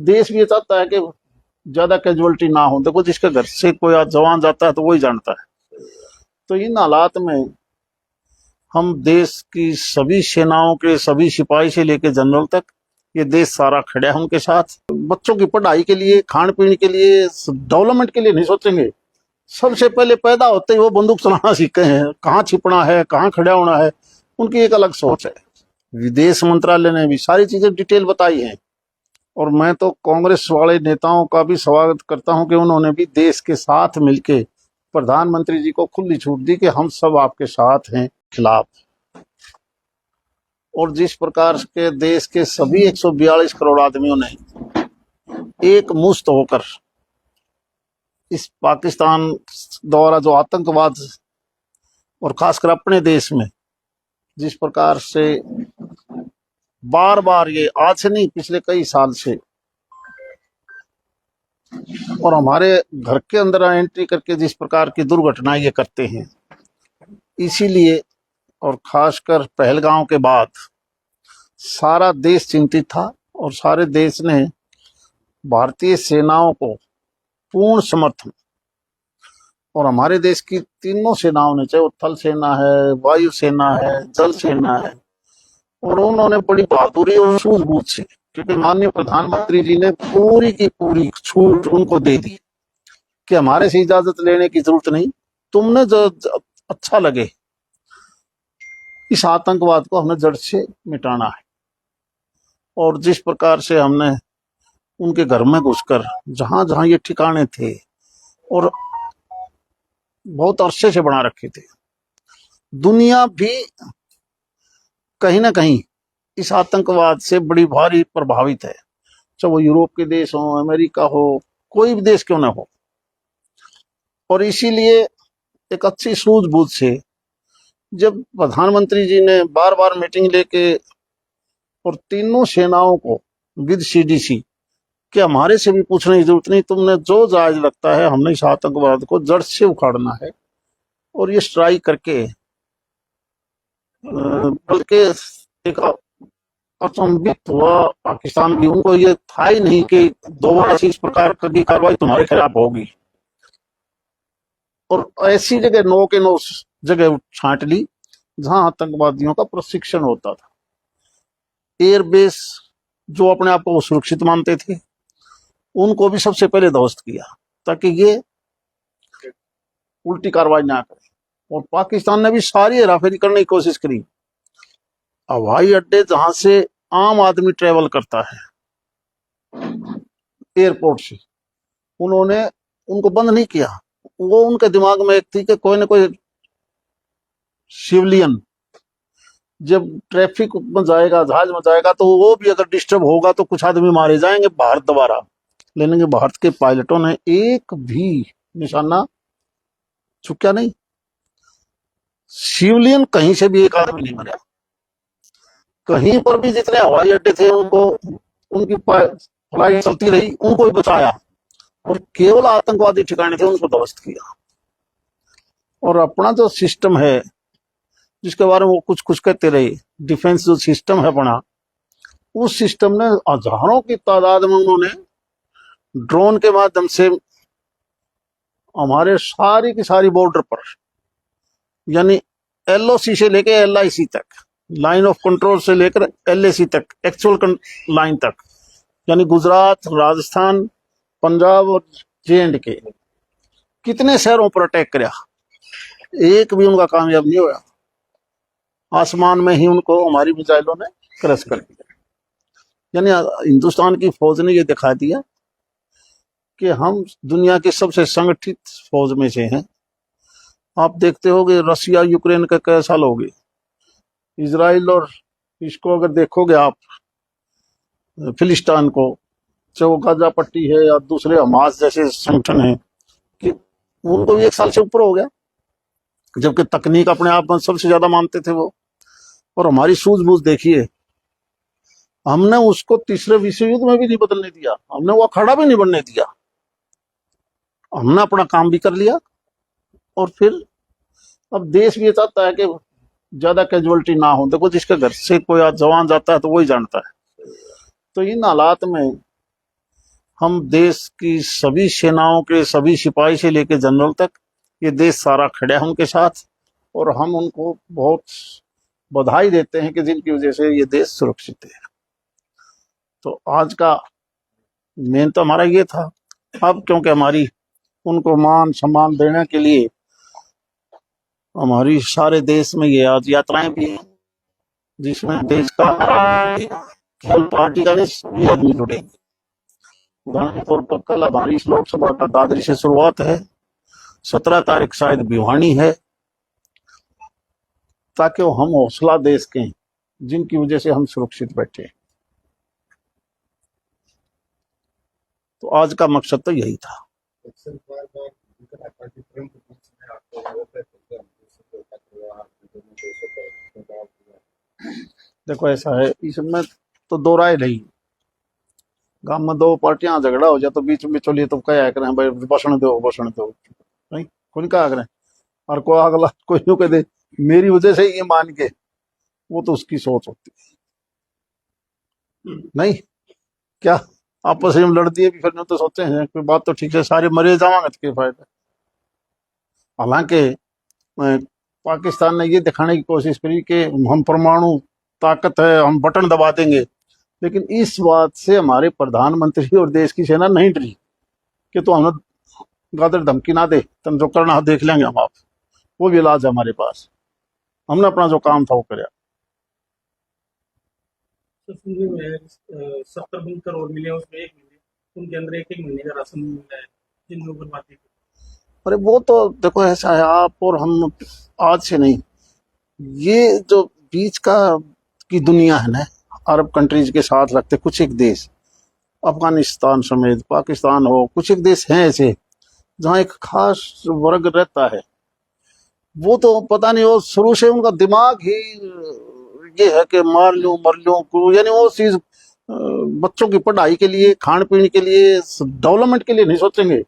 देश भी ये चाहता है कि ज्यादा कैजुअलिटी ना हो। देखो, जिसके घर से कोई आज जवान जाता है तो वही जानता है। तो इन हालात में हम देश की सभी सेनाओं के सभी सिपाही से लेकर जनरल तक ये देश सारा खड़ा है उनके साथ। बच्चों की पढ़ाई के लिए, खान पीने के लिए, डेवलपमेंट के लिए नहीं सोचेंगे। सबसे पहले पैदा होते ही वो बंदूक चलाना सीखे हैं, कहाँ छिपना है, कहाँ खड़ा होना है, उनकी एक अलग सोच है। विदेश मंत्रालय ने भी सारी चीजें डिटेल बताई हैं। और मैं तो कांग्रेस वाले नेताओं का भी स्वागत करता हूं कि उन्होंने भी देश के साथ मिलके प्रधानमंत्री जी को खुली छूट दी कि हम सब आपके साथ हैं खिलाफ। और जिस प्रकार के देश के सभी 142 करोड़ आदमियों ने एक मुश्त होकर इस पाकिस्तान द्वारा जो आतंकवाद और खासकर अपने देश में जिस प्रकार से बार बार, ये आज से नहीं पिछले कई साल से, और हमारे घर के अंदर एंट्री करके जिस प्रकार की दुर्घटनाएं ये करते हैं, इसीलिए और खासकर पहलगांव के बाद सारा देश चिंतित था और सारे देश ने भारतीय सेनाओं को पूर्ण समर्थन, और हमारे देश की तीनों सेनाओं ने, चाहे वो थल सेना है, वायु सेना है, जल सेना है, और उन्होंने बड़ी बहादुरी और सूझबूझ से, क्योंकि माननीय प्रधानमंत्री जी ने पूरी की पूरी छूट उनको दे दी कि हमारे से इजाजत लेने की जरूरत नहीं, तुमने जो अच्छा लगे इस आतंकवाद को हमें जड़ से मिटाना है। और जिस प्रकार से हमने उनके घर में घुसकर जहां जहां ये ठिकाने थे और बहुत अरसे से बना रखे थे, दुनिया भी कहीं ना कहीं इस आतंकवाद से बड़ी भारी प्रभावित है, चाहे वो यूरोप के देश हो, अमेरिका हो, कोई भी देश क्यों ना हो। और इसीलिए एक अच्छी सूझबूझ से जब प्रधानमंत्री जी ने बार बार मीटिंग लेके और तीनों सेनाओं को विद सीडीसी कि हमारे से भी पूछने की जरूरत नहीं, तुमने जो जायज लगता है, हमने इस आतंकवाद को जड़ से उखाड़ना है और ये स्ट्राइक करके, बल्कि एक अचंभित हुआ पाकिस्तान भी, उनको ये था ही नहीं कि दोबारा इस प्रकार की कार्रवाई तुम्हारे खिलाफ होगी। और ऐसी जगह 9 के 9 जगह छांट ली जहां आतंकवादियों का प्रशिक्षण होता था। एयरबेस जो अपने आप को सुरक्षित मानते थे, उनको भी सबसे पहले ध्वस्त किया ताकि ये उल्टी कार्रवाई ना करे। और पाकिस्तान ने भी सारी हेराफेरी करने की कोशिश करी। हवाई अड्डे जहां से आम आदमी ट्रेवल करता है एयरपोर्ट से, उन्होंने उनको बंद नहीं किया। वो उनके दिमाग में एक थी कि कोई ना कोई सिविलियन जब ट्रैफिक में जाएगा, जहाज में जाएगा, तो वो भी अगर डिस्टर्ब होगा तो कुछ आदमी मारे जाएंगे भारत दोबारा। लेकिन भारत के पायलटों ने एक भी निशाना चुका नहीं, सिविलियन कहीं से भी एक आदमी नहीं मरा। कहीं पर भी जितने हवाई अड्डे थे उनको, उनकी फ्लाइट चलती रही, उनको भी बचाया, और केवल आतंकवादी ठिकाने थे उनको ध्वस्त किया। और अपना जो सिस्टम है जिसके बारे में वो कुछ कुछ कहते रहे, डिफेंस जो सिस्टम है अपना, उस सिस्टम ने हजारों की तादाद में उन्होंने ड्रोन के माध्यम से हमारे सारी की सारी बॉर्डर पर, यानी एलओसी से लेकर एलआईसी तक, लाइन ऑफ कंट्रोल से लेकर एलएसी तक, एक्चुअल लाइन तक, यानी गुजरात, राजस्थान, पंजाब और जे&के कितने शहरों पर अटैक किया, एक भी उनका कामयाब नहीं हुआ। आसमान में ही उनको हमारी मिसाइलों ने क्रश कर दिया। यानी हिंदुस्तान की फौज ने यह दिखा दिया कि हम दुनिया की सबसे संगठित फौज में से हैं। आप देखते होगे रशिया यूक्रेन का कैसा लोगे, इजराइल और इसको अगर देखोगे आप, फिलिस्तीन को, चाहे वो गाजा पट्टी है या दूसरे हमास जैसे संगठन है, कि उनको भी 1 साल से ऊपर हो गया, जबकि तकनीक अपने आप में सबसे ज्यादा मानते थे वो। और हमारी सूझबूझ देखिए, हमने उसको तीसरे विश्व युद्ध में भी नहीं बदलने दिया, हमने वो अखाड़ा भी नहीं बनने दिया, हमने अपना काम भी कर लिया। और फिर अब देश भी ये चाहता है कि ज्यादा कैजुअलिटी ना हो। देखो, जिसके घर से कोई आज जवान जाता है तो वही जानता है। तो इन हालात में हम देश की सभी सेनाओं के सभी सिपाही से लेकर जनरल तक ये देश सारा खड़ा है उनके साथ, और हम उनको बहुत बधाई देते हैं कि जिनकी वजह से ये देश सुरक्षित है। तो आज का मेन तो हमारा ये था। अब क्योंकि हमारी उनको मान सम्मान देने के लिए हमारी सारे देश में ये आज यात्राएं भी हैं, जिसमें देश का केवल पार्टी का नहीं सभी आदमी जुड़ेंगे। उदाहरण के तौर पर कल हमारी इस लोकसभा का दादरी से शुरुआत है, 17 तारीख शायद भिवानी है, ताकि वो हम हौसला दे सकें जिनकी वजह से हम सुरक्षित बैठे। तो आज का मकसद तो यही था। देखो ऐसा है, इसमें तो दो राय नहीं। गांव में दो पार्टियां झगड़ा हो जाए तो बीच में चलिए तो क्या करें भाई, भाषण दो नहीं, कौन क्या करें, और कोई अगला कोई यूं कह दे मेरी वजह से ये मान के, वो तो उसकी सोच होती है। नहीं क्या आपस में लड़ दिए भी, फिर तो सोचते हैं कोई बात तो ठीक है, सारे मरे जावांगे तो क्या फायदा। हालांकि पाकिस्तान ने ये दिखाने की कोशिश करी कि हम परमाणु ताकत है, हम बटन दबा देंगे, लेकिन इस बात से हमारे प्रधानमंत्री और देश की सेना नहीं डरी कि तो हमें गादर धमकी ना दे, तुम जो करना देख लेंगे हम आप। वो भी इलाज है हमारे पास, हमने अपना जो काम था वो कराया। तो 70 करोड़ मिले, उसमें 1 महीने उनके अंदर एक महीने का राशन मिला है जिन लोगों पर बात की। अरे वो तो देखो ऐसा है, आप और हम आज से नहीं, ये जो बीच का की दुनिया है ना, अरब कंट्रीज के साथ लगते कुछ एक देश, अफगानिस्तान समेत पाकिस्तान हो, कुछ एक देश हैं ऐसे जहाँ एक खास वर्ग रहता है। वो तो पता नहीं, वो शुरू से उनका दिमाग ही ये है कि मार लूं, यानी वो चीज बच्चों की पढ़ाई के लिए, खान पीने के लिए, डेवलपमेंट के लिए नहीं सोचेंगे।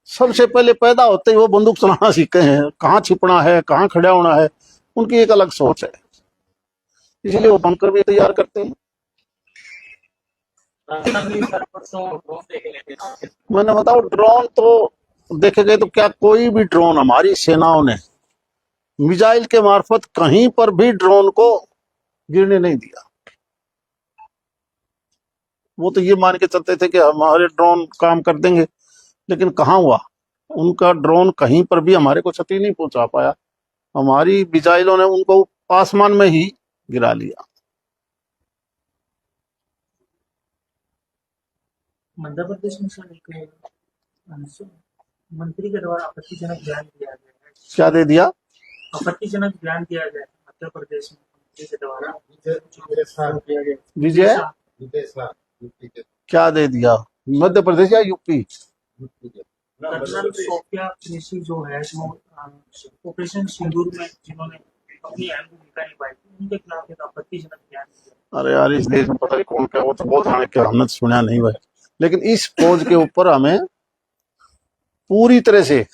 सबसे पहले पैदा होते ही वो बंदूक चलाना सीखे हैं, कहाँ छिपना है, कहाँ खड़ा होना है, उनकी एक अलग सोच है, इसलिए वो बनकर भी तैयार करते हैं। मैंने बताओ ड्रोन तो देखे गए तो क्या कोई भी ड्रोन हमारी सेनाओं ने मिसाइल के मार्फत कहीं पर भी ड्रोन को गिरने नहीं दिया। वो तो ये मान के चलते थे कि हमारे ड्रोन काम कर देंगे, लेकिन कहाँ हुआ, उनका ड्रोन कहीं पर भी हमारे को क्षति नहीं पहुंचा पाया। हमारी मिसाइलों ने उनको आसमान में ही गिरा लिया। मध्य प्रदेश में सर एक मंत्री के द्वारा आपत्तिजनक बयान दिया गया है। क्या दे दिया? आपत्तिजनक बयान दिया गया है मध्य प्रदेश में मंत्री के द्वारा विजय क्या दे दिया? मध्य प्रदेश या यूपी? कर्नल सोफिया कुरैशी जो है, जो ऑपरेशन सिंदूर में जिन्होंने अपनी अहम भूमिका निभाई थी, उनके खिलाफ एक आपत्तिजनक बयान दिया। अरे यार, इस देश में पता नहीं कौन क्या, वो तो बहुत आने क्या हमने सुना नहीं भाई, लेकिन इस फौज के ऊपर हमें पूरी तरह से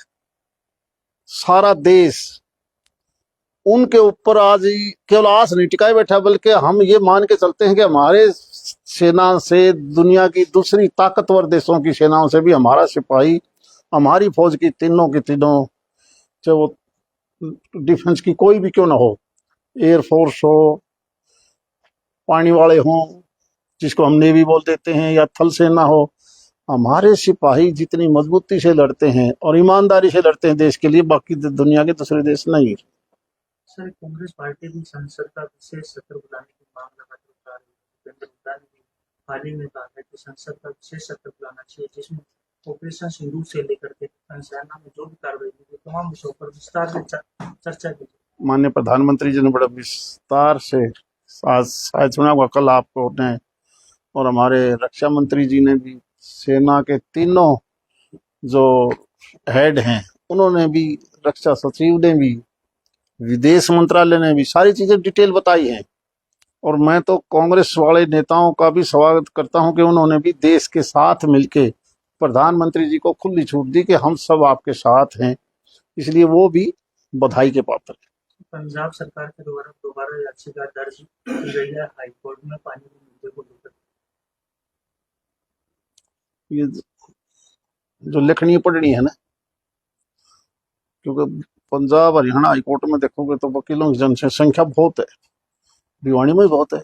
सारा देश उनके ऊपर आज ही केवल आस नहीं टिकाए बैठा, बल्कि हम ये मान के चलते हैं कि हमारे सेना से दुनिया की दूसरी ताकतवर देशों की सेनाओं से भी हमारा सिपाही, हमारी फौज की तीनों चाहे वो डिफेंस की कोई भी क्यों ना हो, एयरफोर्स हो, पानी वाले हों जिसको हम नेवी बोल देते हैं, या थल सेना हो, हमारे सिपाही जितनी मजबूती से लड़ते हैं और ईमानदारी से लड़ते हैं देश के लिए, बाकी दुनिया के दूसरे देश नहीं। सर, कांग्रेस पार्टी भी संसद का विशेष सत्र बुलाने की मांग लगातार उठा रही है। भूपेंद्र हुड्डा ने भी हाल ही में कहा है कि संसद का विशेष सत्र बुलाना चाहिए, जिसमें ऑपरेशन सिंदूर से लेकर के सेना में जो भी कार्रवाई हुई तमाम विषयों पर विस्तार से चर्चा की। माननीय प्रधानमंत्री जी ने बड़ा विस्तार से आज शायद सुना होगा, कल आपको ने और हमारे रक्षा मंत्री जी ने भी, सेना के तीनों जो हेड हैं उन्होंने भी, रक्षा सचिव ने भी, विदेश मंत्रालय ने भी सारी चीजें डिटेल बताई हैं। और मैं तो कांग्रेस वाले नेताओं का भी स्वागत करता हूं कि उन्होंने भी देश के साथ मिलके प्रधानमंत्री जी को खुली छूट दी कि हम सब आपके साथ हैं, इसलिए वो भी बधाई के पात्र हैं। पंजाब सरकार के द्वारा दोबारा याचिका दर्ज की गई है हाईकोर्ट में पानी के मुद्दे को लेकर। ये जो लिखनी पढ़नी है ना, क्योंकि पंजाब हरियाणा हाईकोर्ट में देखोगे तो वकीलों की जनसंख्या बहुत है, भिवानी में भी बहुत है।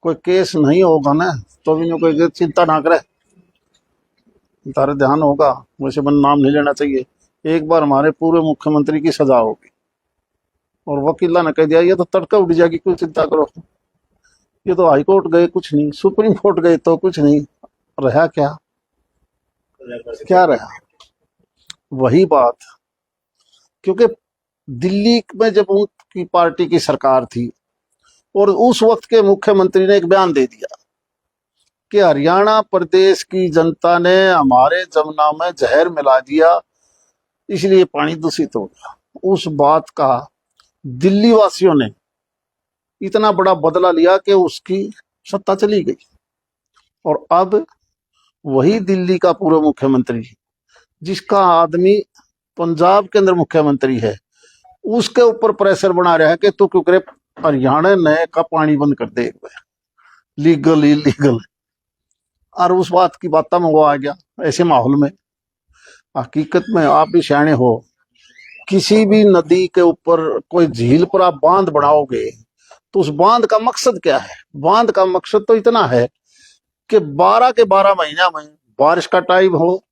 कोई केस नहीं होगा ना तो भी कोई चिंता ना करे, तारे ध्यान होगा, वैसे मन नाम नहीं लेना चाहिए। एक बार हमारे पूर्व मुख्यमंत्री की सजा होगी और वकीला ने कह दिया ये तो तड़का उड़ जाएगी, कोई चिंता करो, ये तो हाई कोर्ट गए कुछ नहीं, सुप्रीम कोर्ट गए तो कुछ नहीं, रहा क्या, क्या रहा वही बात। क्योंकि दिल्ली में जब उनकी पार्टी की सरकार थी और उस वक्त के मुख्यमंत्री ने एक बयान दे दिया कि हरियाणा प्रदेश की जनता ने हमारे जमुना में जहर मिला दिया, इसलिए पानी दूषित हो गया। उस बात का दिल्ली वासियों ने इतना बड़ा बदला लिया कि उसकी सत्ता चली गई। और अब वही दिल्ली का पूर्व मुख्यमंत्री, जिसका आदमी पंजाब के अंदर मुख्यमंत्री है, उसके ऊपर प्रेशर बना रहा है कि तू क्यों करे हरियाणा नए का पानी बंद कर दे, लीगल इलीगल। और उस बात की बात में वो आ गया ऐसे माहौल में। हकीकत में आप भी सियाने हो, किसी भी नदी के ऊपर कोई झील पर आप बांध बनाओगे तो उस बांध का मकसद क्या है? बांध का मकसद तो इतना है कि 12 के 12 महीना में बारिश का टाइम हो,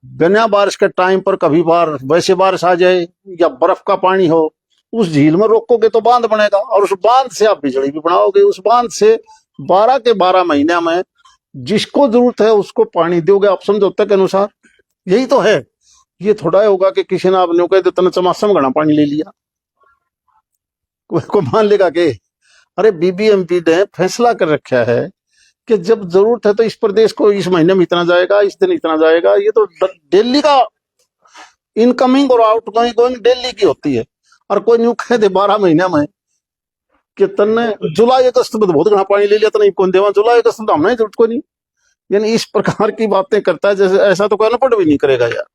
बिना बारिश के टाइम पर कभी बार वैसे बारिश आ जाए या बर्फ का पानी हो, उस झील में रोकोगे तो बांध बनेगा और उस बांध से आप बिजली भी बनाओगे। उस बांध से 12 के 12 महीने में जिसको जरूरत है उसको पानी दोगे आप समझौते के अनुसार। यही तो है। ये थोड़ा होगा कि किसी ने आपने कह दिया चमासम घना पानी ले लिया, को मान लेगा कि अरे बीबीएमपी ने फैसला कर रखा है कि जब जरूरत है तो इस प्रदेश को इस महीने में इतना जाएगा, इस दिन इतना जाएगा। ये तो दिल्ली का इनकमिंग और आउटगोइंग दिल्ली की होती है। और कोई न्यू कह दे 12 महीने में कि तन्ने जुलाई अगस्त में तो बहुत घना पानी ले लिया, तो नहीं कौन देवा, जुलाई अगस्त में तो हमने जरूरत को नहीं। यानी इस प्रकार की बातें करता है जैसे ऐसा तो कोई अनपढ़ भी नहीं करेगा यार।